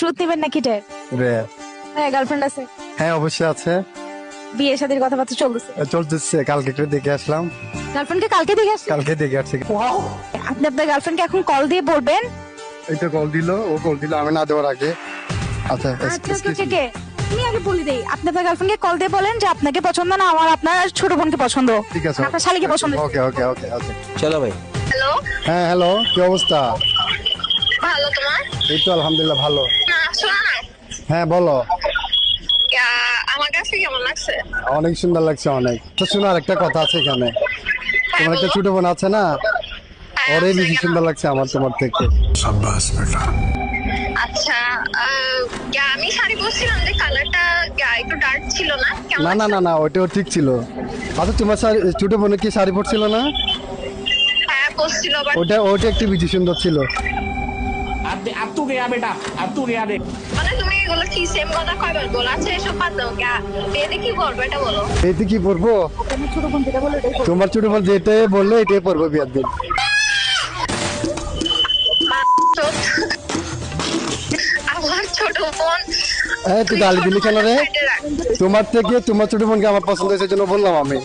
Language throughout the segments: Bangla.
ট্রুথ নেবেন নাকি ডেট? রেয়ার। হ্যাঁ, গার্লফ্রেন্ড আছে? হ্যাঁ অবশ্যই আছে, বিয়ে শাদীর কথাবার্তা চলতেছে? চলতেছে। কালকে একটু দেখে আসলাম, গার্লফ্রেন্ডকে কালকে দেখে আসছেন? কালকে দেখে আসছি। আপনি আপনার গার্লফ্রেন্ডকে এখন কল দিয়ে বলবেন। এইটা কল দিল, ও কল দিল আমি না দেওয়ার আগে। আচ্ছা আচ্ছা কে কে আমি আগে বলে দেই, আপনি আপনার গার্লফ্রেন্ডকে কল দিয়ে বলেন যে আপনাকে পছন্দ না, আমার আপনার ছোট বোনকে পছন্দ, ঠিক আছে, আপনার শালীকে পছন্দ। ওকে ওকে ওকে ওকে। চলো ভাই। হ্যালো, হ্যাঁ হ্যালো, কি অবস্থা? ভালো তোমার? এই তো আলহামদুলিল্লাহ ভালো। না শোনো না, হ্যাঁ বলো। আমার কাছে কেমন লাগছে? অনেক সুন্দর লাগছে অনেক। তো শোনো, আর একটা কথা আছে এখানে, তোমার একটা ছোট বোন আছে না, ওরে বেশি সুন্দর লাগছে আমার তোমার থেকে। আচ্ছা, আমি শাড়ি পরছিলাম যে কালারটা একটু ডার্ক ছিল না? কেমন না না লাগছে? না না, ওইটাও ঠিক ছিল। আচ্ছা তোমার ছোট বোনে কি শাড়ি পরছিল না? হ্যাঁ পরছিল, বাট ওটা একটু বেশি সুন্দর ছিল। अब तू गया बेटा, अब तू गया देख। মানে তুমি এগুলো কি সেম কথা কয়বার বলো? আচ্ছা এসব বাদ দাও, বিয়েতে কি করবে এটা বলো। এতে কি পরবো? আমার ছোট বোন যেটা বলে ওটাই করবো। তোমার ছোট বোন যেটাই বললো এটাই পরবো বিয়ার দিন। আমার ছোট বোন হ্যাঁ তুই গালি দিলি কেন রে? তোমার থেকে তোমার ছোট বোনকে আমার পছন্দ হয়েছে জন্য বললাম আমি।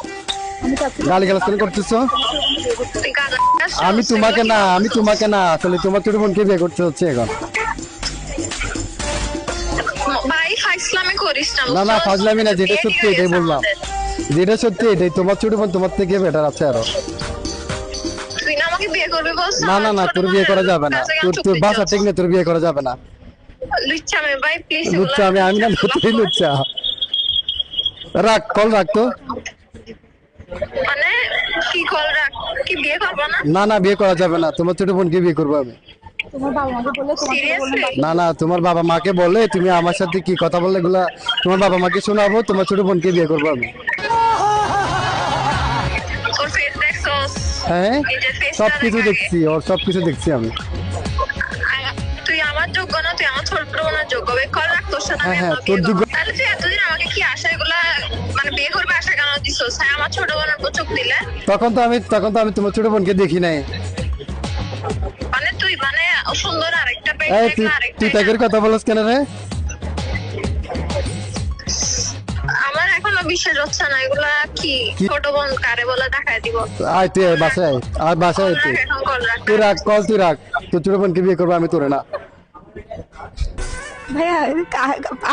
গালি গালাজ কেন করতেছো? আমি তোমাকে না আসলে তোমার ছোট বোনকে বিয়ে করতে হচ্ছে এখন। ভাই ফাইসলামি করিস না। না না ফাজলামি না, যেটা সত্যি এটাই বললাম, যেটা সত্যি এটাই। তোমার ছোট বোন তোমার থেকে বেটার আছে আরো। তুই না আমাকে বিয়ে করবি বলছ? না না না, তোর বিয়ে করা যাবে না, তোর বাসা ঠিক নেই, তোর বিয়ে করা যাবে না। লুচ্চা মে ভাই প্লিজ। লুচ্চা আমি না, তুই লুচ্চা। রাখ কল, রাখ তো। মানে কি কল রাখ, কি বিয়ে করবো না? না না বিয়ে করা যাবে না, তোমার ছোট বোনকে বিয়ে করবো আমি। তোমার বাবা মাকে বললে তোমাকে সিরিয়াসলি? না না, তোমার বাবা মাকে বলে তুমি আমার সাথে কি কথা বললে এগুলা তোমার বাবা মাকে শোনাবো, তোমার ছোট বোনকে বিয়ে করবো আমি। ওর ফেস দেখছস? হ্যাঁ নিজের face সবকিছু টা দেখ দেখছি, ওর সবকিছু দেখছি আমি। তুই আমার যোগ্য না, তুই আমার ছোট বোনের যোগ্য। বে কল রাখ, তোর সাথে আমি হ্যাঁ, এখনো তোর বিয়ে যোগ্য। করবো। তাহলে তুই এতদিন আমাকে কি আশা এগুলা মানে বিয়ে করবে আশা কেন দিছস? হ্যাঁ আমার ছোট বোনের উপর চোখ দিলে তখন তো আমি তোমার ছোট বোনকে দেখি নাই। মানে তুই মানে সুন্দর আরেকটা পেট এই দেখলে আরেকটা। তুই তাকের কথা বলছ কেন রে? আমার এখনো বিশ্বাস হচ্ছে না, এগুলা কি ছোট বোন কারে বলে দেখায় দিব। আয় তুই আয় বাসায় আয়, আর বাসায় আয় কল তুই। রাখ এখন, কল রাখ। তুই রাখ কল, তুই রাখ। তোর ছোট বোনকে বিয়ে করবো আমি, তোরে না। ভাইয়া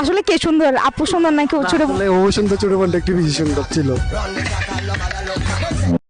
আসলে কে সুন্দর, আপু সুন্দর নাকি ওর ছোট বোন? আসলে ও সুন্দর, ছোট বোনটা একটু বেশি সুন্দর ছিল।